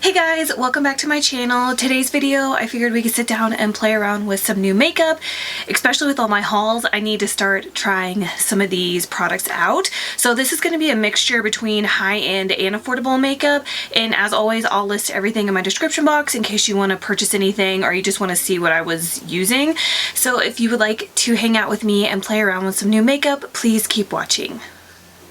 Hey guys, welcome back to my channel. Today's video, I figured we could sit down and play around with some new makeup, especially with all my hauls. I need to start trying some of these products out. So this is going to be a mixture between high-end and affordable makeup. And as always, I'll list everything in my description box in case you want to purchase anything or you just want to see what I was using. So if you would like to hang out with me and play around with some new makeup, please keep watching.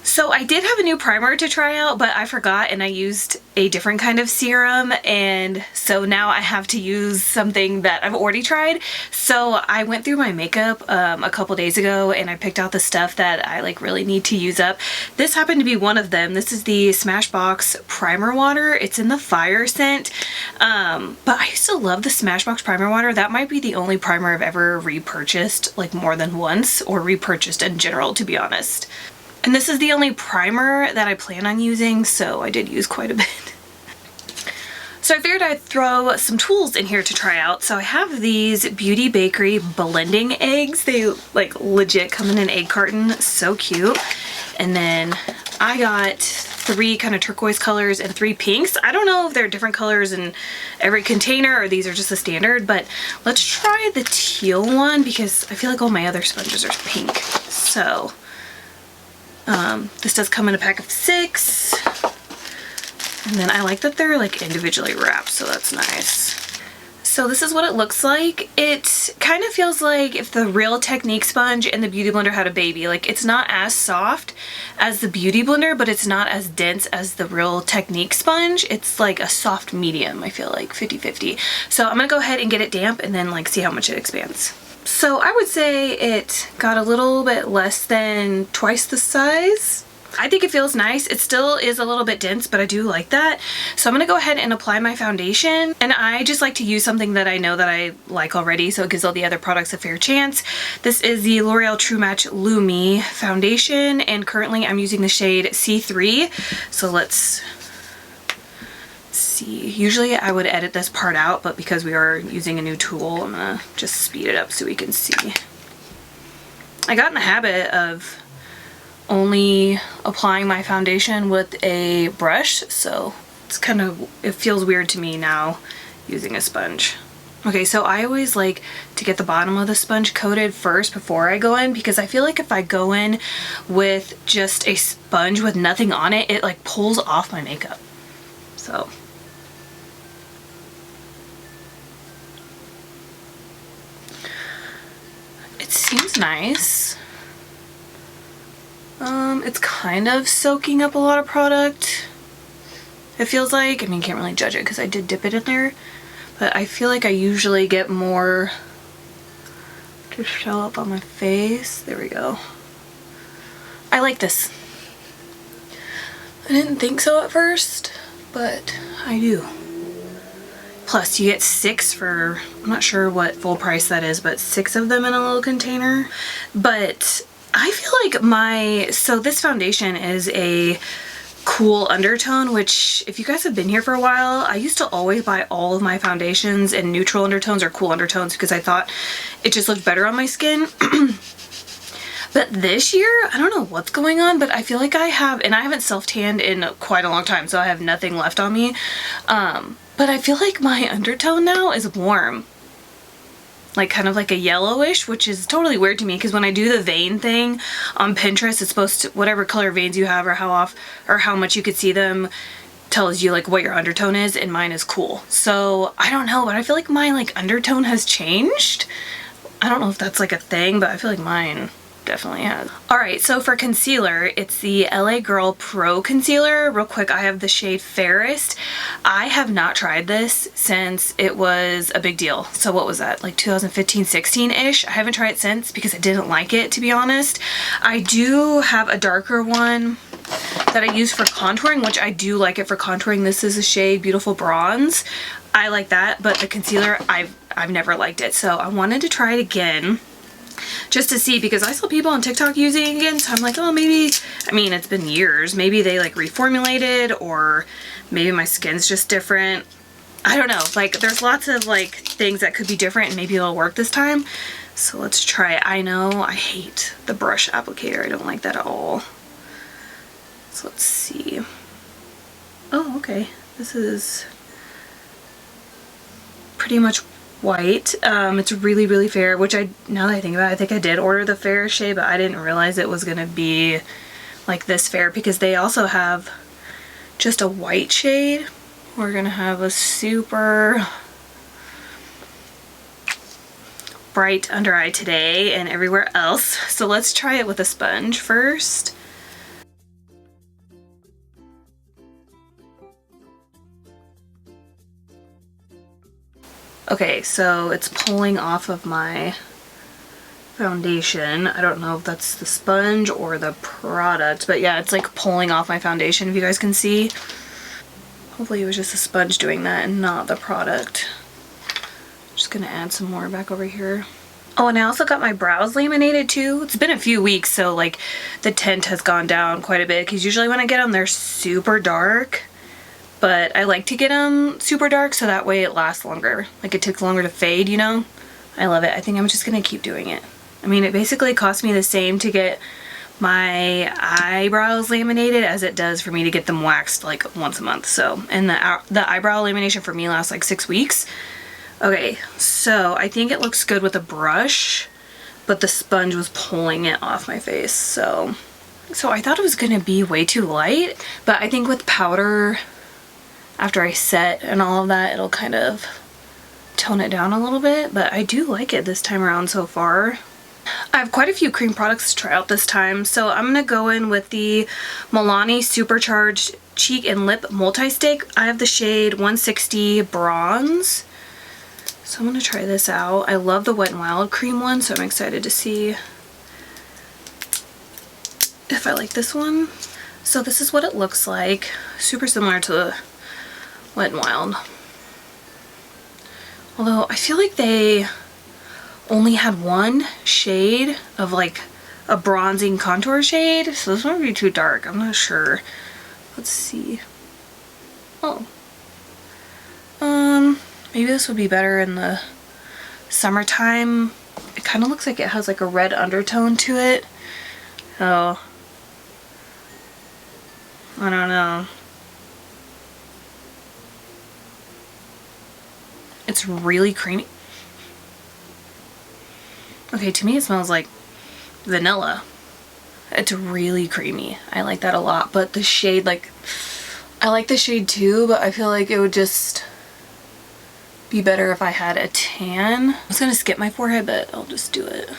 So I did have a new primer to try out, but I forgot and I used a different kind of serum, and so now I have to use something that I've already tried. So I went through my makeup a couple days ago and I picked out the stuff that I really need to use up. This happened to be one of them. This is the Smashbox Primer Water. It's in the Fire scent, but I used to love the Smashbox Primer Water. That might be the only primer I've ever repurchased more than once, or repurchased in general, to be honest. And this is the only primer that I plan on using, so I did use quite a bit. So I figured I'd throw some tools in here to try out. So I have these Beauty Bakerie blending eggs. They legit come in an egg carton, so cute. And then I got 3 kind of turquoise colors and 3 pinks. I don't know if they're different colors in every container or these are just the standard, but let's try the teal one because I feel like all my other sponges are pink. So this does come in a pack of 6, and then I like that they're individually wrapped, so that's nice. So this is what it looks like. It kind of feels like if the Real Technique sponge and the Beauty Blender had a baby. It's not as soft as the Beauty Blender, but it's not as dense as the Real Technique sponge. It's like a soft medium, I feel like 50-50. So I'm gonna go ahead and get it damp and then see how much it expands. So I would say it got a little bit less than twice the size. I think it feels nice. It still is a little bit dense, but I do like that. So I'm going to go ahead and apply my foundation. And I just like to use something that I know that I like already, so it gives all the other products a fair chance. This is the L'Oreal True Match Lumi foundation, and currently I'm using the shade C3. So let's see. Usually I would edit this part out, but because we are using a new tool, I'm gonna just speed it up so we can see. I got in the habit of only applying my foundation with a brush, so it feels weird to me now using a sponge. Okay, so I always like to get the bottom of the sponge coated first before I go in, because I feel like if I go in with just a sponge with nothing on it, it pulls off my makeup. So it seems nice. It's kind of soaking up a lot of product, it feels like. I mean, can't really judge it because I did dip it in there, but I feel like I usually get more to show up on my face. There we go. I like this. I didn't think so at first, but I do. Plus you get 6 for, I'm not sure what full price that is, but 6 of them in a little container. But I feel like so this foundation is a cool undertone, which if you guys have been here for a while, I used to always buy all of my foundations in neutral undertones or cool undertones because I thought it just looked better on my skin. But this year, I don't know what's going on, but I feel like I haven't self-tanned in quite a long time, so I have nothing left on me. But I feel like my undertone now is warm. Kind of like a yellowish, which is totally weird to me because when I do the vein thing on Pinterest, it's supposed to, whatever color veins you have or how much you could see them tells you what your undertone is, and mine is cool. So I don't know, but I feel like my undertone has changed. I don't know if that's a thing, but I feel like mine definitely has. Alright, so for concealer, it's the LA Girl Pro Concealer. Real quick, I have the shade Fairest. I have not tried this since it was a big deal. So what was that, 2015-16-ish? I haven't tried it since because I didn't like it, to be honest. I do have a darker one that I use for contouring, which I do like it for contouring. This is a shade Beautiful Bronze. I like that, but the concealer, I've never liked it. So I wanted to try it again, just to see, because I saw people on TikTok using it again, so I'm like, oh, maybe, I mean, it's been years, maybe they reformulated, or maybe my skin's just different. I don't know, there's lots of things that could be different, and maybe it'll work this time. So let's try it. I know I hate the brush applicator. I don't like that at all. So let's see. Oh, okay. This is pretty much white. It's really, really fair, which now that I think about it, I think I did order the fair shade, but I didn't realize it was gonna be like this fair because they also have just a white shade. We're gonna have a super bright under eye today and everywhere else. So let's try it with a sponge first. Okay, so it's pulling off of my foundation. I don't know if that's the sponge or the product, but yeah, it's like pulling off my foundation, if you guys can see. Hopefully it was just a sponge doing that and not the product. Just gonna add some more back over here. Oh, and I also got my brows laminated too. It's been a few weeks, so like the tint has gone down quite a bit because usually when I get them, they're super dark. But I like to get them super dark so that way it lasts longer. Like it takes longer to fade, you know? I love it. I think I'm just gonna keep doing it. I mean, it basically cost me the same to get my eyebrows laminated as it does for me to get them waxed like once a month. So, and the eyebrow lamination for me lasts like 6 weeks. Okay, so I think it looks good with a brush, but the sponge was pulling it off my face. So I thought it was gonna be way too light, but I think with powder, after I set and all of that, it'll kind of tone it down a little bit, but I do like it this time around so far. I have quite a few cream products to try out this time, so I'm gonna go in with the Milani Supercharged Cheek and Lip Multi-Stick. I have the shade 160 Bronze, so I'm gonna try this out. I love the Wet n Wild cream one, so I'm excited to see if I like this one. So this is what it looks like, super similar to the Wet n Wild. Although I feel like they only had one shade of like a bronzing contour shade, so this might be too dark. I'm not sure. Let's see. Oh. Maybe this would be better in the summertime. It kind of looks like it has like a red undertone to it. Oh. I don't know. It's really creamy. Okay, to me it smells like vanilla. It's really creamy. I like that a lot, but the shade, like, I like the shade too, but I feel like it would just be better if I had a tan. I was gonna skip my forehead, but I'll just do it.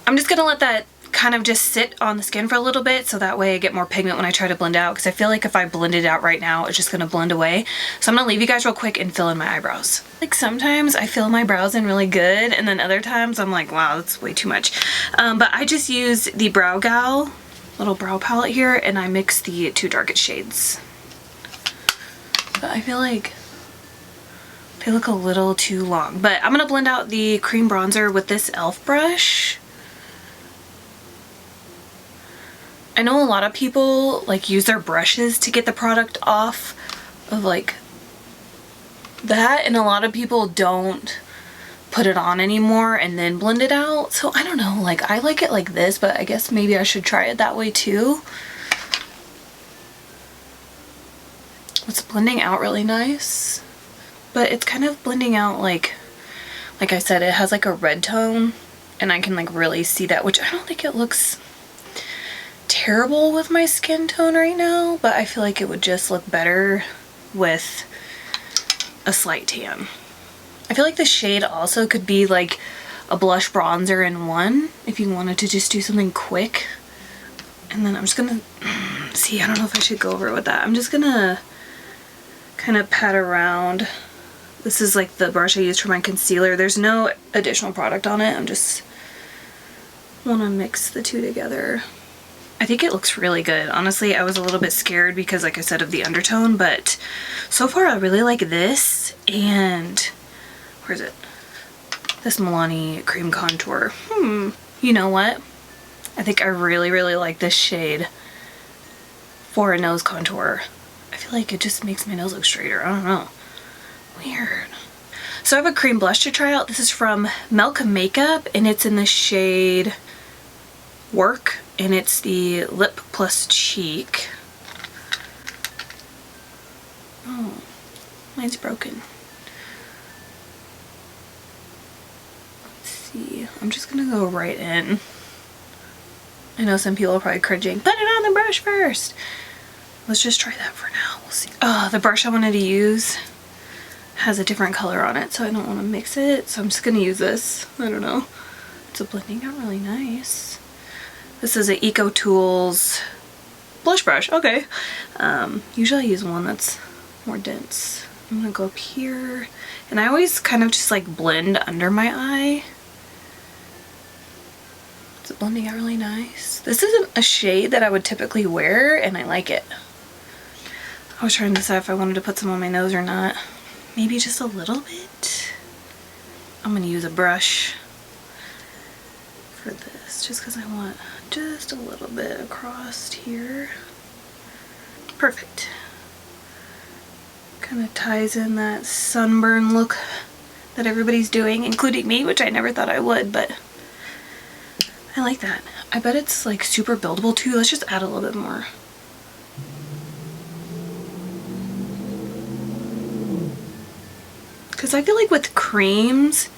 I'm just gonna let that kind of just sit on the skin for a little bit so that way I get more pigment when I try to blend out, because I feel like if I blend it out right now, it's just gonna blend away. So I'm gonna leave you guys real quick and fill in my eyebrows. Like sometimes I fill my brows in really good, and then other times I'm like, wow, that's way too much. But I just use the Brow Gal little brow palette here, and I mix the two darkest shades. But I feel like they look a little too long. But I'm gonna blend out the cream bronzer with this e.l.f. brush. I know a lot of people like use their brushes to get the product off of like that, and a lot of people don't put it on anymore and then blend it out. So I don't know, like I like it like this, but I guess maybe I should try it that way too. It's blending out really nice, but it's kind of blending out like I said, it has like a red tone, and I can like really see that, which I don't think it looks terrible with my skin tone right now, but I feel like it would just look better with a slight tan. I feel like the shade also could be like a blush bronzer in one if you wanted to just do something quick. And then I'm just gonna see, I don't know if I should go over it with that. I'm just gonna kind of pat around. This is like the brush I used for my concealer. There's no additional product on it. I'm just want to mix the two together. I think it looks really good. Honestly, I was a little bit scared because, like I said, of the undertone, but so far I really like this. And where is it? This Milani cream contour. You know what? I think I really, really like this shade for a nose contour. I feel like it just makes my nose look straighter. I don't know. Weird. So I have a cream blush to try out. This is from Milk Makeup, and it's in the shade Werk, and it's the Lip Plus Cheek. Oh, mine's broken. I'm just gonna go right in. I know some people are probably cringing. Put it on the brush first. Let's just try that for now. We'll see. Oh, the brush I wanted to use has a different color on it, so I don't want to mix it. So I'm just gonna use this. I don't know. It's blending out really nice. This is an Eco Tools blush brush. Okay. Usually I use one that's more dense. I'm gonna go up here, and I always kind of just like blend under my eye. It's blending out really nice. This isn't a shade that I would typically wear, and I like it. I was trying to decide if I wanted to put some on my nose or not. Maybe just a little bit. I'm gonna use a brush for this just because I want just a little bit across here. Perfect. Kind of ties in that sunburn look that everybody's doing, including me, which I never thought I would, but I like that. I bet it's like super buildable too. Let's just add a little bit more. Because I feel like with creams,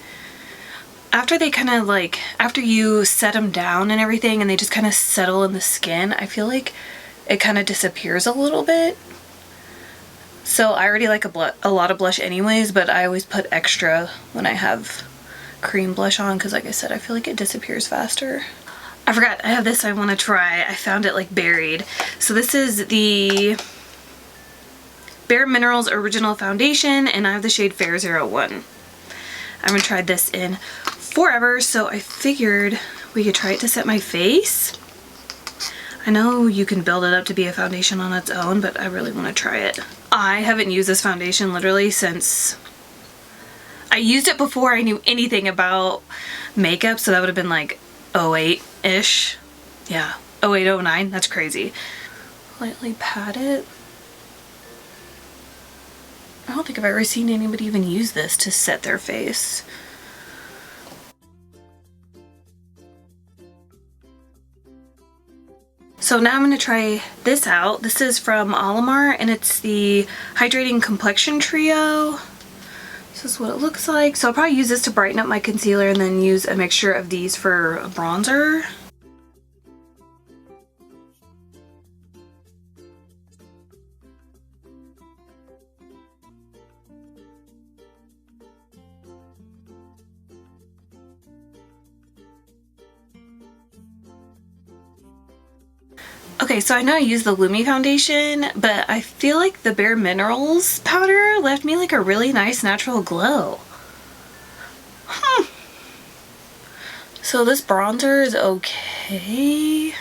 after they kind of like, after you set them down and everything and they just kind of settle in the skin, I feel like it kind of disappears a little bit. So I already like a lot of blush anyways, but I always put extra when I have cream blush on because like I said, I feel like it disappears faster. I forgot, I have this I want to try. I found it like buried. So this is the Bare Minerals Original Foundation, and I have the shade Fair 01. I haven't tried this in forever, so I figured we could try it to set my face. I know you can build it up to be a foundation on its own, but I really want to try it. I haven't used this foundation literally since I used it before I knew anything about makeup, so that would have been like 08-ish. Yeah, 08, 09, that's crazy. Lightly pat it. I don't think I've ever seen anybody even use this to set their face. So now I'm going to try this out. This is from Alamar, and it's the Hydrating Complexion Trio. This is what it looks like. So I'll probably use this to brighten up my concealer and then use a mixture of these for a bronzer. Okay, so I know I used the Lumi foundation, but I feel like the Bare Minerals powder left me like a really nice natural glow. So this bronzer is okay.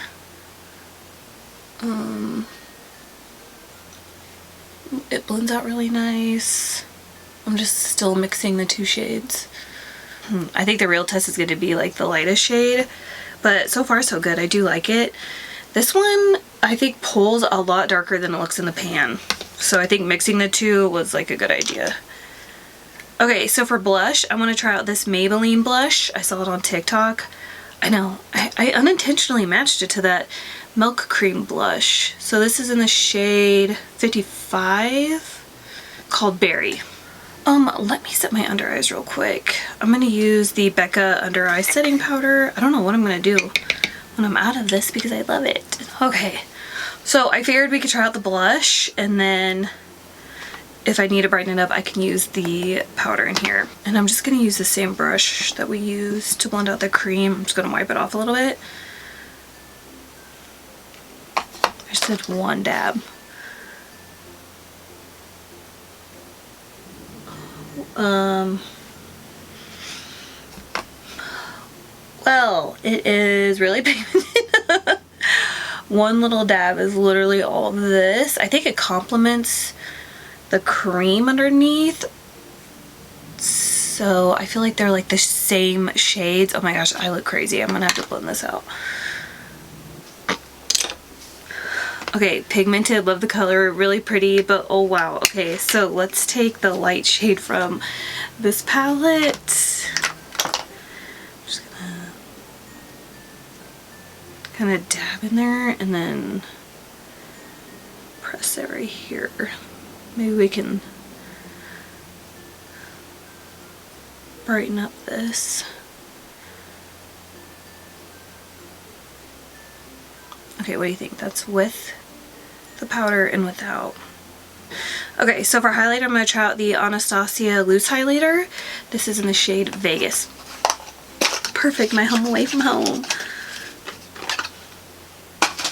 It blends out really nice. I'm just still mixing the two shades. I think the real test is going to be like the lightest shade, but so far so good. I do like it. This one I think pulls a lot darker than it looks in the pan, so I think mixing the two was like a good idea. Okay, so for blush, I want to try out this Maybelline blush. I saw it on TikTok. I know, I unintentionally matched it to that milk cream blush. So this is in the shade 55 called Berry. Let me set my under eyes real quick. I'm going to use the Becca under eye setting powder. I don't know what I'm going to do when I'm out of this because I love it. Okay, so I figured we could try out the blush, and then if I need to brighten it up, I can use the powder in here. And I'm just gonna use the same brush that we used to blend out the cream. I'm just gonna wipe it off a little bit. I just did one dab. Well, it is really pigmented. One little dab is literally all of this. I think it complements the cream underneath. So I feel like they're like the same shades. Oh my gosh, I look crazy. I'm gonna have to blend this out. Okay, pigmented, love the color, really pretty, but oh wow. Okay, so let's take the light shade from this palette. Kind of dab in there and then press it right here. Maybe we can brighten up this. Okay, what do you think? That's with the powder and without. Okay, so for highlighter, I'm going to try out the Anastasia loose highlighter. This is in the shade Vegas. Perfect, my home away from home.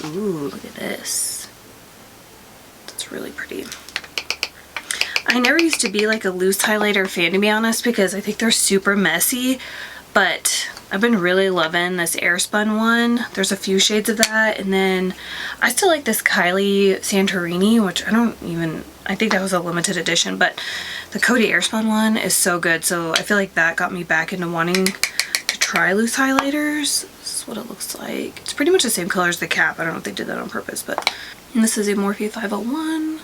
Ooh, look at this. That's really pretty. I never used to be like a loose highlighter fan, to be honest, because I think they're super messy, but I've been really loving this Airspun one. There's a few shades of that, and then I still like this Kylie Santorini, which I think that was a limited edition, but the Coty Airspun one is so good, so I feel like that got me back into wanting to try loose highlighters. This is what it looks like. It's pretty much the same color as the cap. I don't know if they did that on purpose, but... And this is a Morphe 501.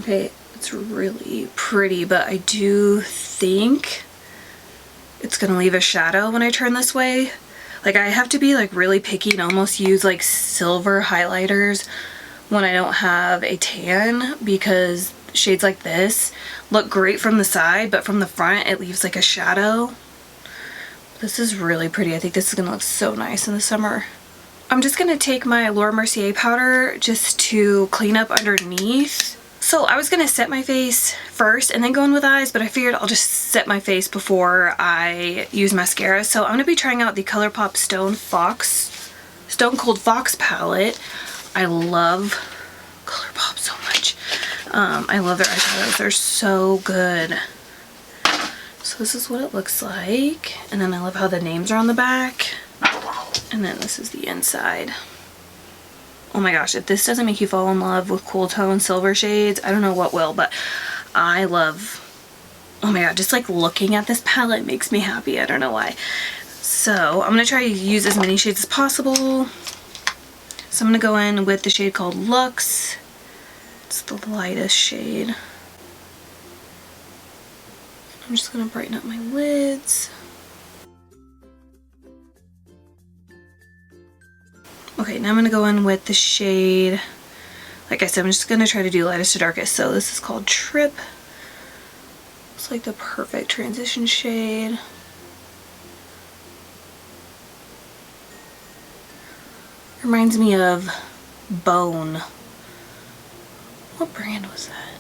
Okay, it's really pretty, but I do think it's gonna leave a shadow when I turn this way. Like, I have to be like really picky and almost use like silver highlighters when I don't have a tan, because shades like this look great from the side, but from the front it leaves like a shadow. This is really pretty. I think this is gonna look so nice in the summer. I'm just gonna take my Laura Mercier powder just to clean up underneath. So I was gonna set my face first and then go in with eyes, but I figured I'll just set my face before I use mascara. So I'm gonna be trying out the ColourPop Stone Cold Fox palette. I love ColourPop so much. I love their eyeshadows. They're so good. So this is what it looks like. And then I love how the names are on the back. And then this is the inside. Oh my gosh, if this doesn't make you fall in love with cool tone silver shades, I don't know what will, but I love, oh my god, just like looking at this palette makes me happy. I don't know why. So I'm going to try to use as many shades as possible. So I'm going to go in with the shade called Luxe. It's the lightest shade. I'm just going to brighten up my lids. Okay, now I'm going to go in with the shade, like I said, I'm just going to try to do lightest to darkest. So this is called Trip. It's like the perfect transition shade. Reminds me of Bone. What brand was that?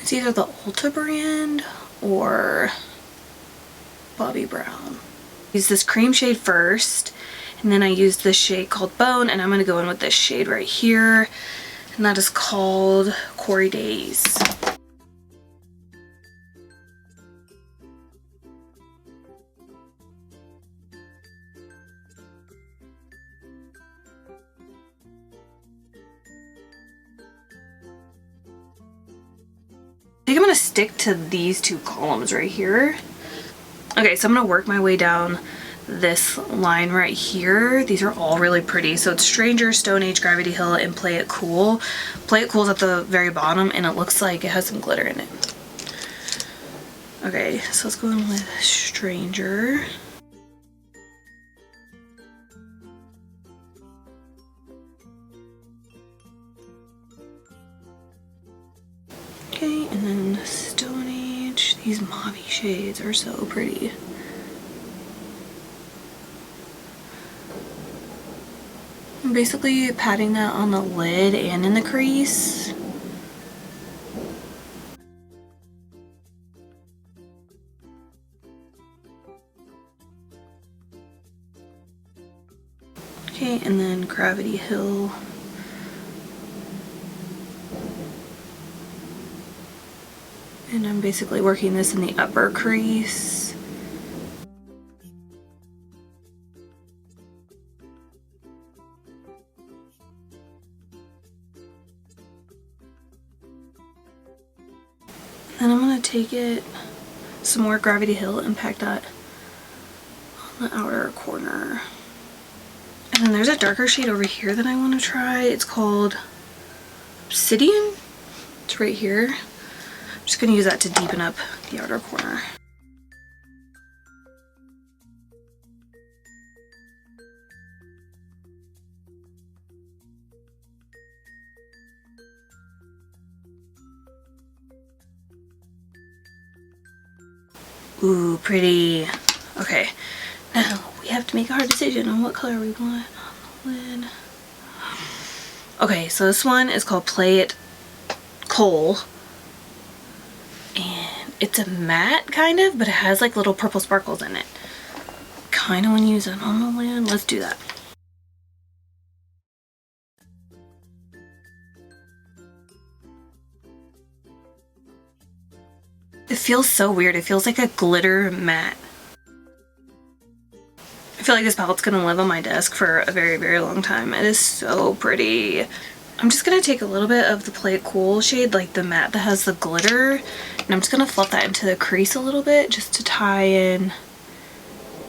It's either the Ulta brand or Bobbi Brown. Use this cream shade first. And then I used this shade called Bone, and I'm going to go in with this shade right here, and that is called Corey Days. I think I'm going to stick to these two columns right here. Okay, so I'm going to work my way down this line right here. These are all really pretty. So it's Stranger, Stone Age, Gravity Hill, and Play It Cool. Play It Cool is at the very bottom, and it looks like it has some glitter in it. Okay, so let's go in with Stranger. Okay, and then Stone Age. These mauve shades are so pretty. I'm basically patting that on the lid and in the crease. Okay, and then Gravity Hill. And I'm basically working this in the upper crease. Then I'm going to take it, some more Gravity Hill, and pack that on the outer corner. And then there's a darker shade over here that I want to try. It's called Obsidian. It's right here. I'm just going to use that to deepen up the outer corner. Ooh, pretty. Okay, now we have to make a hard decision on what color we want on the lid. Okay, so this one is called Play It Coal. And it's a matte kind of, but it has like little purple sparkles in it. Kind of want to use it on the lid. Let's do that. It feels so weird. It feels like a glitter matte. I feel like this palette's gonna live on my desk for a very, very long time. It is so pretty. I'm just gonna take a little bit of the Play It Cool shade, like the matte that has the glitter, and I'm just gonna fluff that into the crease a little bit just to tie in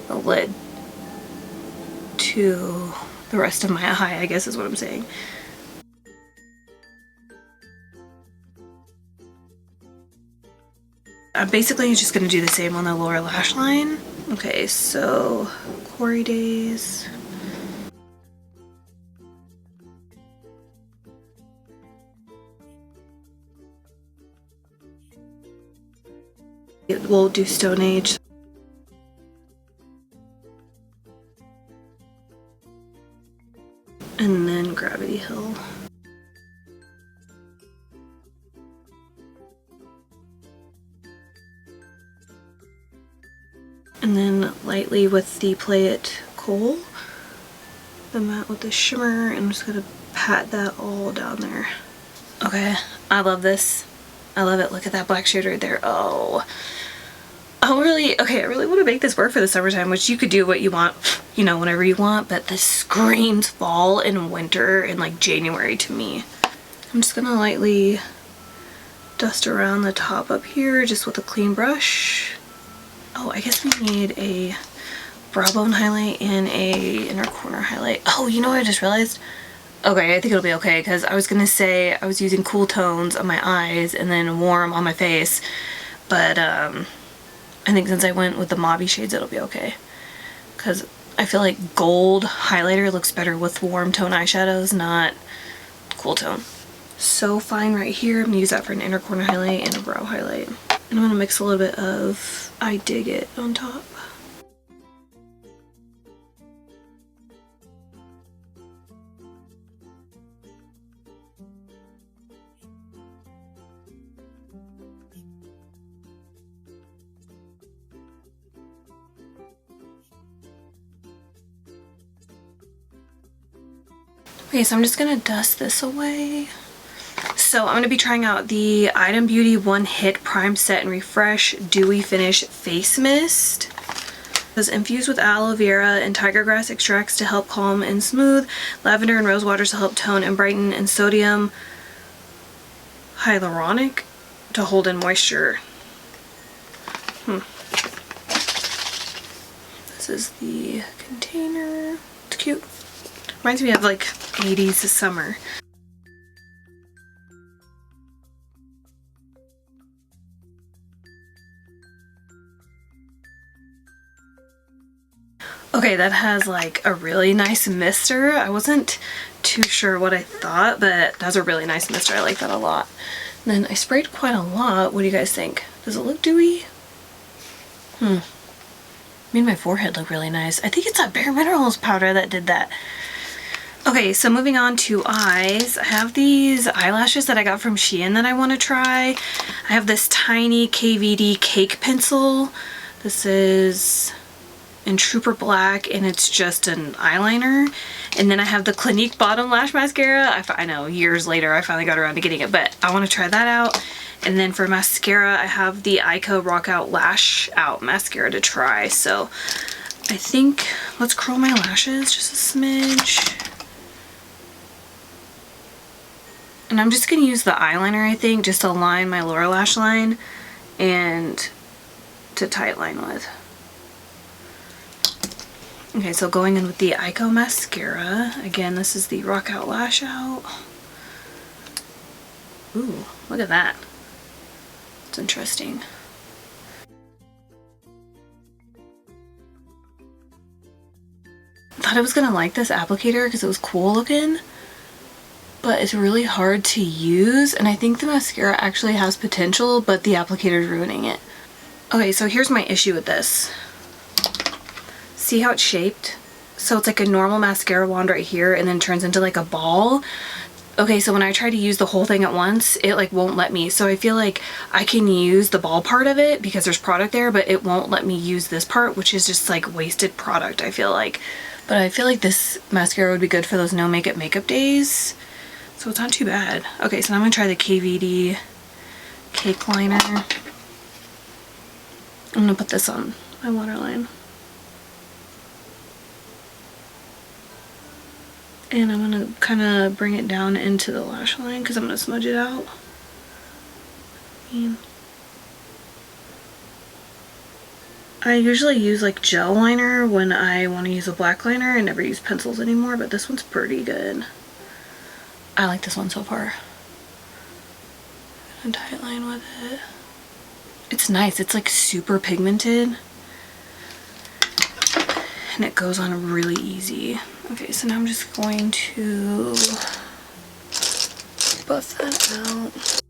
the lid to the rest of my eye, I guess is what I'm saying. I'm basically just going to do the same on the lower lash line. Okay, so Quarry Days. We'll do Stone Age. And then Gravity Hill. And then lightly with the Play It Coal, the matte with the shimmer, and I'm just gonna pat that all down there. Okay, I love this. I love it. Look at that black shade right there. Oh, I really want to make this work for the summertime, which you could do what you want, you know, whenever you want, but this screams fall and winter and like January to me. I'm just gonna lightly dust around the top up here just with a clean brush. Oh, I guess we need a brow bone highlight and a inner corner highlight. Oh, you know what I just realized? Okay, I think it'll be okay, because I was gonna say I was using cool tones on my eyes and then warm on my face, but I think since I went with the mauvey shades, it'll be okay, because I feel like gold highlighter looks better with warm tone eyeshadows, not cool tone. So fine right here. I'm gonna use that for an inner corner highlight and a brow highlight. And I'm gonna mix a little bit of I Dig It on top. Okay, so I'm just gonna dust this away. So I'm going to be trying out the Item Beauty One Hit Prime Set and Refresh Dewy Finish Face Mist. It was infused with aloe vera and tiger grass extracts to help calm and smooth, lavender and rose waters to help tone and brighten, and sodium hyaluronic to hold in moisture. This is the container. It's cute. Reminds me of like 80s summer. Okay, that has like a really nice mister. I wasn't too sure what I thought, but that's a really nice mister. I like that a lot. And then I sprayed quite a lot. What do you guys think? Does it look dewy? Made my forehead look really nice. I think it's that Bare Minerals powder that did that. Okay, so moving on to eyes. I have these eyelashes that I got from Shein that I want to try. I have this tiny KVD cake pencil. This is in Trooper Black, and it's just an eyeliner. And then I have the Clinique Bottom Lash Mascara. I know, years later I finally got around to getting it, but I want to try that out. And then for mascara, I have the Eyeko Rock Out Lash Out Mascara to try. So I think, let's curl my lashes just a smidge. And I'm just going to use the eyeliner, I think, just to line my lower lash line and to tight line with. Okay, so going in with the Eyeko mascara. Again, this is the Rock Out Lash Out. Ooh, look at that. It's interesting. I thought I was gonna like this applicator because it was cool looking, but it's really hard to use, and I think the mascara actually has potential, but the applicator is ruining it. Okay, so here's my issue with this. See how it's shaped? So it's like a normal mascara wand right here and then turns into like a ball. Okay, so when I try to use the whole thing at once, it like won't let me. So I feel like I can use the ball part of it because there's product there, but it won't let me use this part, which is just like wasted product, I feel like. But I feel like this mascara would be good for those no makeup days. So it's not too bad. Okay, so now I'm gonna try the KVD Cake Liner. I'm gonna put this on my waterline. And I'm gonna kind of bring it down into the lash line because I'm gonna smudge it out. I usually use like gel liner when I want to use a black liner. I never use pencils anymore, but this one's pretty good. I like this one so far. I'm gonna tight line with it. It's nice. It's like super pigmented. And it goes on really easy. Okay, so now I'm just going to buff that out.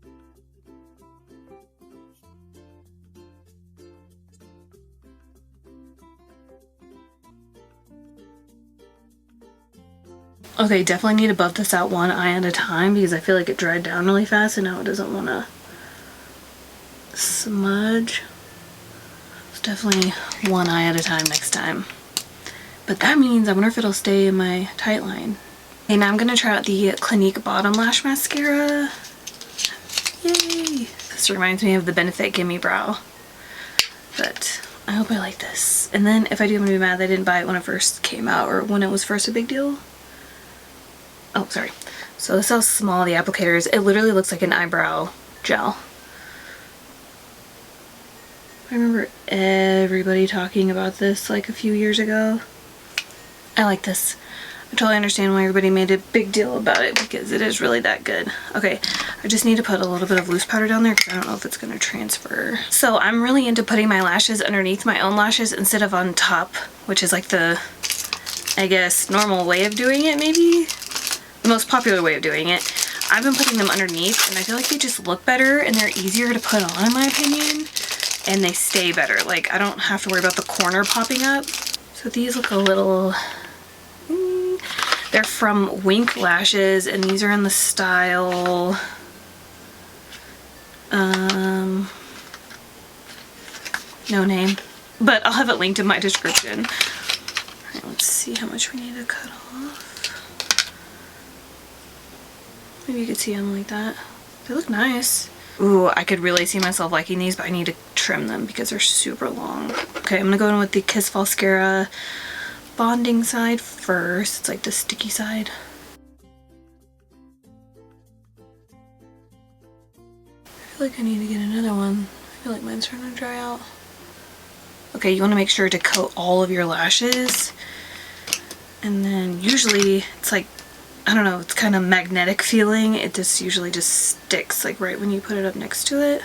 Okay, definitely need to buff this out one eye at a time because I feel like it dried down really fast and now it doesn't want to smudge. It's definitely one eye at a time next time. But that means I wonder if it'll stay in my tight line. Okay, now I'm going to try out the Clinique Bottom Lash Mascara. Yay! This reminds me of the Benefit Gimme Brow. But I hope I like this. And then if I do, I'm going to be mad that I didn't buy it when it first came out or when it was first a big deal. Oh, sorry. So this is how small the applicator is. It literally looks like an eyebrow gel. I remember everybody talking about this like a few years ago. I like this. I totally understand why everybody made a big deal about it because it is really that good. Okay, I just need to put a little bit of loose powder down there because I don't know if it's going to transfer. So I'm really into putting my lashes underneath my own lashes instead of on top, which is like the, I guess, normal way of doing it maybe? The most popular way of doing it. I've been putting them underneath and I feel like they just look better and they're easier to put on in my opinion. And they stay better. Like I don't have to worry about the corner popping up. So these look a little, they're from Wink Lashes and these are in the style, no name, but I'll have it linked in my description. All right, let's see how much we need to cut off. Maybe you could see them like that. They look nice. Ooh, I could really see myself liking these, but I need to trim them because they're super long. Okay, I'm gonna go in with the Kiss Mascara bonding side first. It's like the sticky side. I feel like I need to get another one. I feel like mine's starting to dry out. Okay, you want to make sure to coat all of your lashes. And then usually it's like, I don't know, it's kind of magnetic feeling. It just usually just sticks like right when you put it up next to it.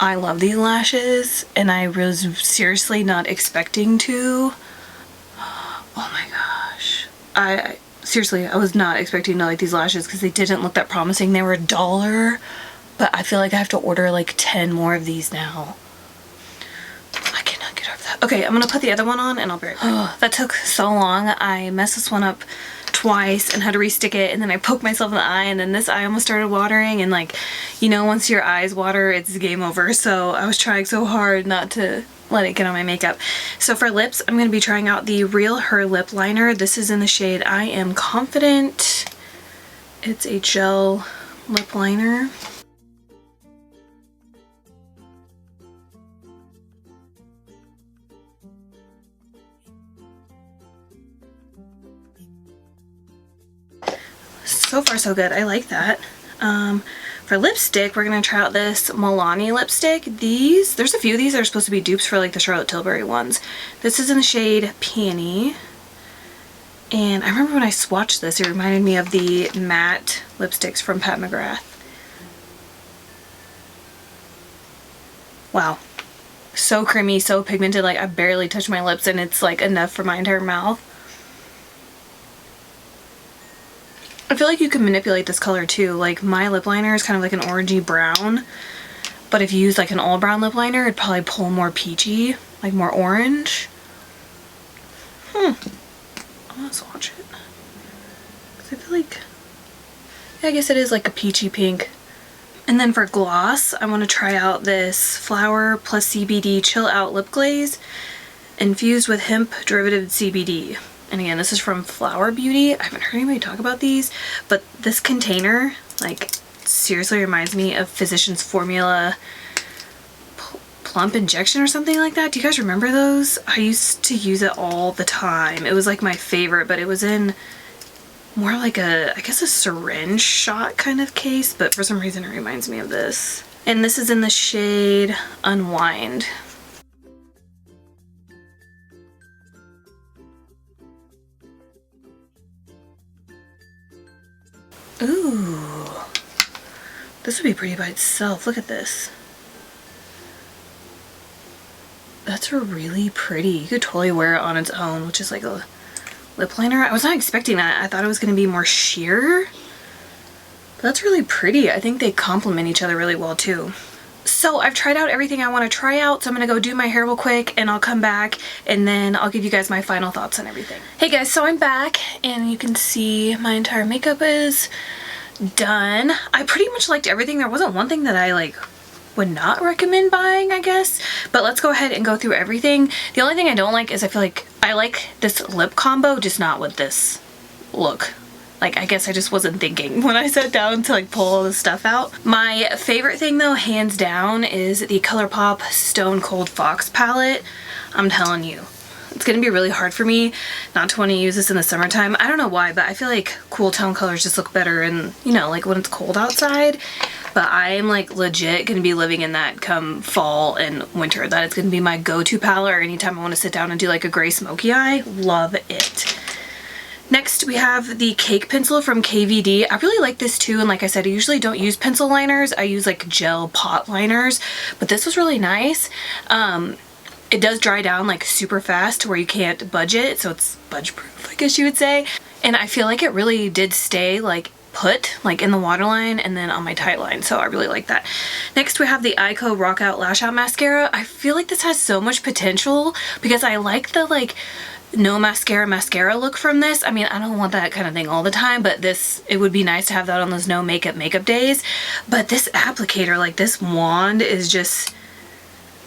I love these lashes and I was seriously not expecting to. Oh my gosh. Seriously, I was not expecting to like these lashes because they didn't look that promising. They were $1, but I feel like I have to order like 10 more of these now. I cannot get over that. Okay, I'm gonna put the other one on and I'll be right back. Oh, that took so long. I messed this one up twice and had to restick it, and then I poked myself in the eye, and then this eye almost started watering, and like, you know, once your eyes water, it's game over. So I was trying so hard not to let it get on my makeup. So for lips, I'm going to be trying out the Real Her lip liner. This is in the shade I Am Confident. It's a gel lip liner. So far so good. I like that. For lipstick, we're going to try out this Milani lipstick. There's a few of these that are supposed to be dupes for like the Charlotte Tilbury ones. This is in the shade Peony. And I remember when I swatched this, it reminded me of the matte lipsticks from Pat McGrath. Wow. so creamy, so pigmented, like I barely touch my lips and it's like enough for my entire mouth. I feel like you can manipulate this color too. Like my lip liner is kind of like an orangey brown, but if you use like an all brown lip liner, it'd probably pull more peachy, like more orange. I'm gonna swatch it. 'Cause I feel like, yeah, I guess it is like a peachy pink. And then for gloss, I want to try out this Flower plus CBD Chill Out Lip Glaze infused with hemp derivative CBD. And again, this is from Flower Beauty. I haven't heard anybody talk about these, but this container, like, seriously reminds me of Physicians Formula Plump Injection or something like that. Do you guys remember those? I used to use it all the time. It was like my favorite, but it was in more like a, I guess a syringe shot kind of case, but for some reason it reminds me of this. And this is in the shade Unwind. Ooh, this would be pretty by itself. Look at this. That's really pretty. You could totally wear it on its own, which is like a lip liner. I was not expecting that. I thought it was going to be more sheer. But that's really pretty. I think they complement each other really well too. So I've tried out everything I want to try out, so I'm going to go do my hair real quick and I'll come back and then I'll give you guys my final thoughts on everything. Hey guys, so I'm back and you can see my entire makeup is done. I pretty much liked everything. There wasn't one thing that I like would not recommend buying, I guess, but let's go ahead and go through everything. The only thing I don't like is I feel like I like this lip combo, just not with this look. Like, I guess I just wasn't thinking when I sat down to like pull all this stuff out. My favorite thing though, hands down, is the ColourPop Stone Cold Fox palette. I'm telling you, it's gonna be really hard for me not to want to use this in the summertime. I don't know why, but I feel like cool tone colors just look better in, you know, like when it's cold outside. But I'm like legit gonna be living in that come fall and winter. That is gonna be my go-to palette, or anytime I want to sit down and do like a gray smoky eye. Love it. Next we have the Cake Pencil from KVD. I really like this too, and like I said, I usually don't use pencil liners. I use like gel pot liners, but this was really nice. It does dry down like super fast to where you can't budge it, so it's budge proof, I guess you would say. And I feel like it really did stay like put like in the waterline and then on my tight line, so I really like that. Next we have the Eyeko Rock Out Lash Out Mascara. I feel like this has so much potential because I like the like no mascara look from this. I mean, I don't want that kind of thing all the time, but this, it would be nice to have that on those no makeup days. But this applicator, like this wand, is just,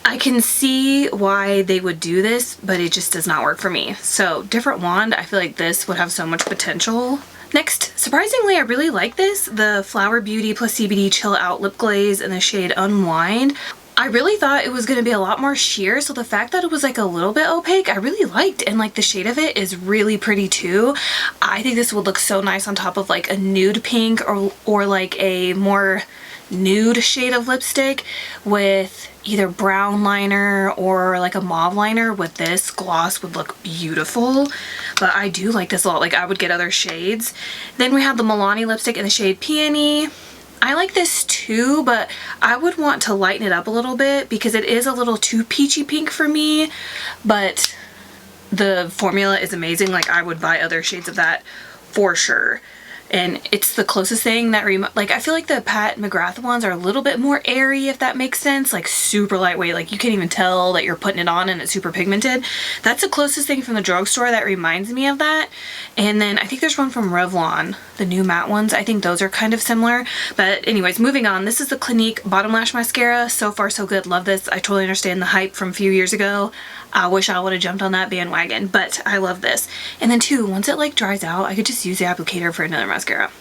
I can see why they would do this, but it just does not work for me. So different wand, I feel like this would have so much potential. Next, surprisingly, I really like this, the Flower Beauty plus CBD Chill Out Lip Glaze in the shade Unwind. I really thought it was going to be a lot more sheer, so the fact that it was like a little bit opaque, I really liked, and like the shade of it is really pretty too. I think this would look so nice on top of like a nude pink or like a more nude shade of lipstick with either brown liner or like a mauve liner. With this gloss would look beautiful, but I do like this a lot. Like I would get other shades. Then we have the Milani lipstick in the shade Peony. I like this too, but I would want to lighten it up a little bit because it is a little too peachy pink for me, but the formula is amazing. Like I would buy other shades of that for sure. And it's the closest thing that, like I feel like the Pat McGrath ones are a little bit more airy, if that makes sense, like super lightweight, like you can't even tell that you're putting it on and it's super pigmented. That's the closest thing from the drugstore that reminds me of that. And then I think there's one from Revlon, the new matte ones. I think those are kind of similar. But anyways, moving on, this is the Clinique Bottom Lash Mascara. So far so good, love this. I totally understand the hype from a few years ago. I wish I would have jumped on that bandwagon, but I love this. And then too, once it like dries out, I could just use the applicator for another mascara.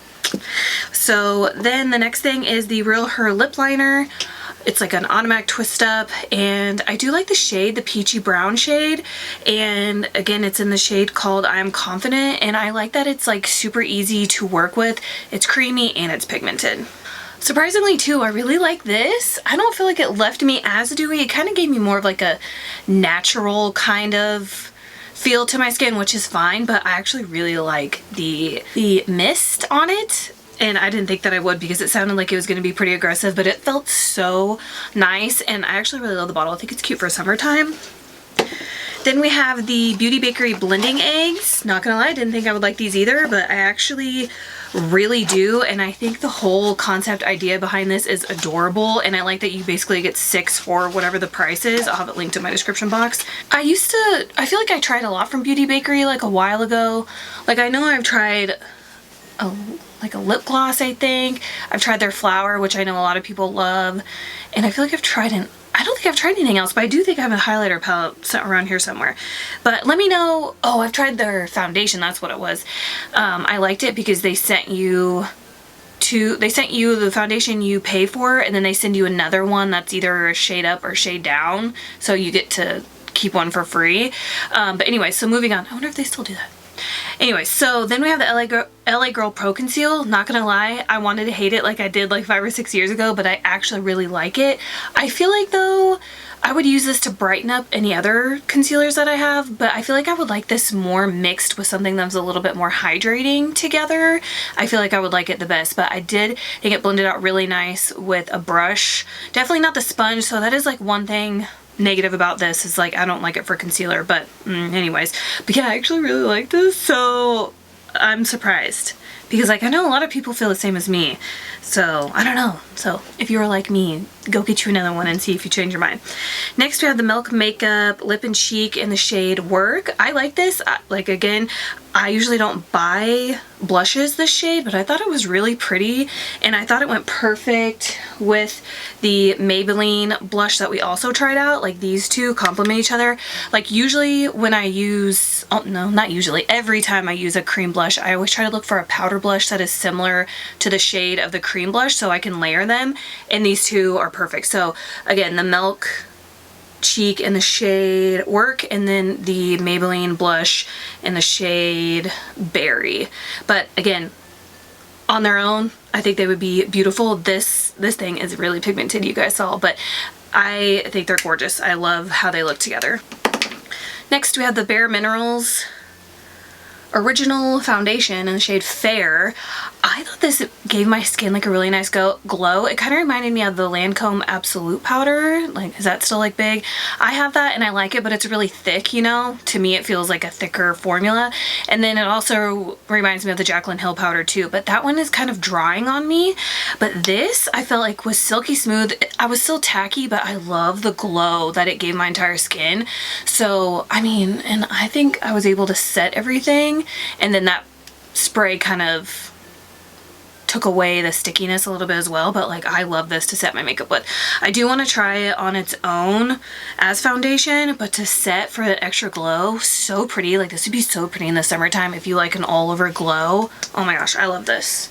So then the next thing is the Real Her lip liner. It's like an automatic twist up, and I do like the shade, the peachy brown shade, and again it's in the shade called I Am Confident, and I like that it's like super easy to work with. It's creamy and it's pigmented. Surprisingly too, I really like this. I don't feel like it left me as dewy. It kind of gave me more of like a natural kind of feel to my skin, which is fine, but I actually really like the mist on it. and I didn't think that I would because it sounded like it was going to be pretty aggressive, but it felt so nice, and I actually really love the bottle. I think it's cute for summertime. Then we have the Beauty Bakerie blending eggs. Not gonna lie, I didn't think I would like these either, but I actually really do, and I think the whole concept idea behind this is adorable, and I like that you basically get 6 for whatever the price is. I'll have it linked in my description box. I feel like I tried a lot from Beauty Bakerie like a while ago. Like I know I've tried like a lip gloss, I think. I've tried their flower, which I know a lot of people love, and I feel like I don't think I've tried anything else, but I do think I have a highlighter palette around here somewhere. But let me know. Oh, I've tried their foundation. That's what it was. I liked it because they sent you the foundation you pay for, and then they send you another one that's either a shade up or shade down. So you get to keep one for free. But anyway, so moving on. I wonder if they still do that. Anyway, so then we have the LA Girl Pro Conceal. Not gonna lie, I wanted to hate it like I did like 5 or 6 years ago, but I actually really like it. I feel like though, I would use this to brighten up any other concealers that I have, but I feel like I would like this more mixed with something that's a little bit more hydrating together. I feel like I would like it the best, but I did think it blended out really nice with a brush. Definitely not the sponge, so that is like one thing negative about this is like I don't like it for concealer, but anyways. But yeah, I actually really like this, so I'm surprised because like I know a lot of people feel the same as me, so I don't know. So if you were like me, go get you another one and see if you change your mind. Next we have the Milk Makeup Lip and Cheek in the shade Work. I like this. Like again, I usually don't buy blushes this shade, but I thought it was really pretty, and I thought it went perfect with the Maybelline blush that we also tried out. Like these two complement each other. Like usually when I use, oh no, not usually, every time I use a cream blush, I always try to look for a powder blush that is similar to the shade of the cream blush so I can layer them, and these two are perfect. So again, the Milk Cheek in the shade Work, and then the Maybelline blush in the shade Berry. But again, on their own, I think they would be beautiful. This thing is really pigmented, you guys saw, but I think they're gorgeous. I love how they look together. Next we have the Bare Minerals Original Foundation in the shade Fair. I thought this gave my skin like a really nice glow. It kind of reminded me of the Lancome Absolute powder. Like, is that still like big? I have that and I like it, but it's really thick, you know? To me it feels like a thicker formula. And then it also reminds me of the Jaclyn Hill powder too, but that one is kind of drying on me. But this I felt like was silky smooth. I was still tacky, but I love the glow that it gave my entire skin. So I mean, and I think I was able to set everything, and then that spray kind of took away the stickiness a little bit as well. But like, I love this to set my makeup with. I do want to try it on its own as foundation, but to set for the extra glow, so pretty. Like this would be so pretty in the summertime if you like an all over glow. Oh my gosh, I love this.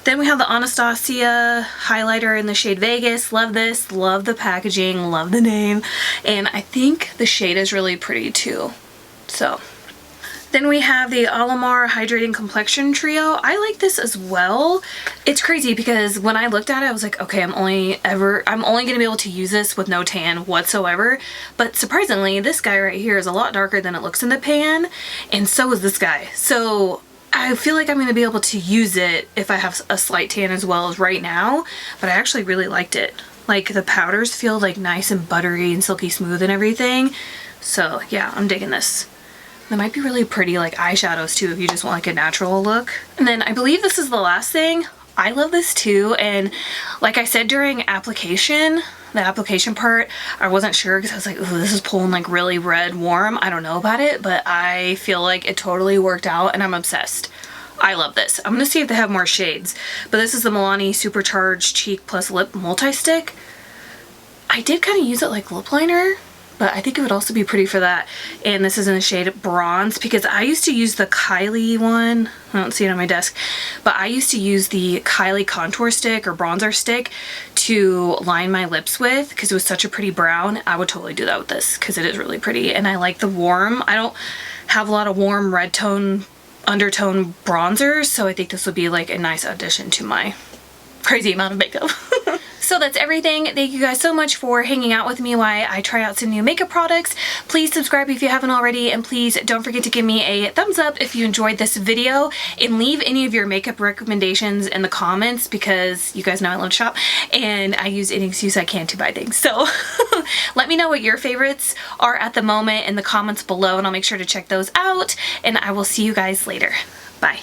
Then we have the Anastasia highlighter in the shade Vegas. Love this, love the packaging, love the name, and I think the shade is really pretty too. So then we have the Alamar Hydrating Complexion Trio. I like this as well. It's crazy because when I looked at it, I was like, okay, I'm only gonna be able to use this with no tan whatsoever. But surprisingly, this guy right here is a lot darker than it looks in the pan, and so is this guy. So I feel like I'm gonna be able to use it if I have a slight tan as well as right now, but I actually really liked it. Like the powders feel like nice and buttery and silky smooth and everything. So yeah, I'm digging this. They might be really pretty like eyeshadows too if you just want like a natural look. And then I believe this is the last thing. I love this too, and like I said during application, the application part, I wasn't sure because I was like, ooh, this is pulling like really red warm. I don't know about it, but I feel like it totally worked out and I'm obsessed. I love this. I'm gonna see if they have more shades, but this is the Milani Supercharged Cheek Plus Lip Multi-Stick. I did kind of use it like lip liner, but I think it would also be pretty for that. And this is in the shade Bronze because I used to use the Kylie one. I don't see it on my desk, but I used to use the Kylie contour stick or bronzer stick to line my lips with because it was such a pretty brown. I would totally do that with this because it is really pretty, and I like the warm. I don't have a lot of warm red tone undertone bronzers, so I think this would be like a nice addition to my crazy amount of makeup. So So that's everything. Thank you guys so much for hanging out with me while I try out some new makeup products. Please subscribe if you haven't already, and please don't forget to give me a thumbs up if you enjoyed this video, and leave any of your makeup recommendations in the comments, because you guys know I love to shop and I use any excuse I can to buy things. So let me know what your favorites are at the moment in the comments below, and I'll make sure to check those out, and I will see you guys later. Bye.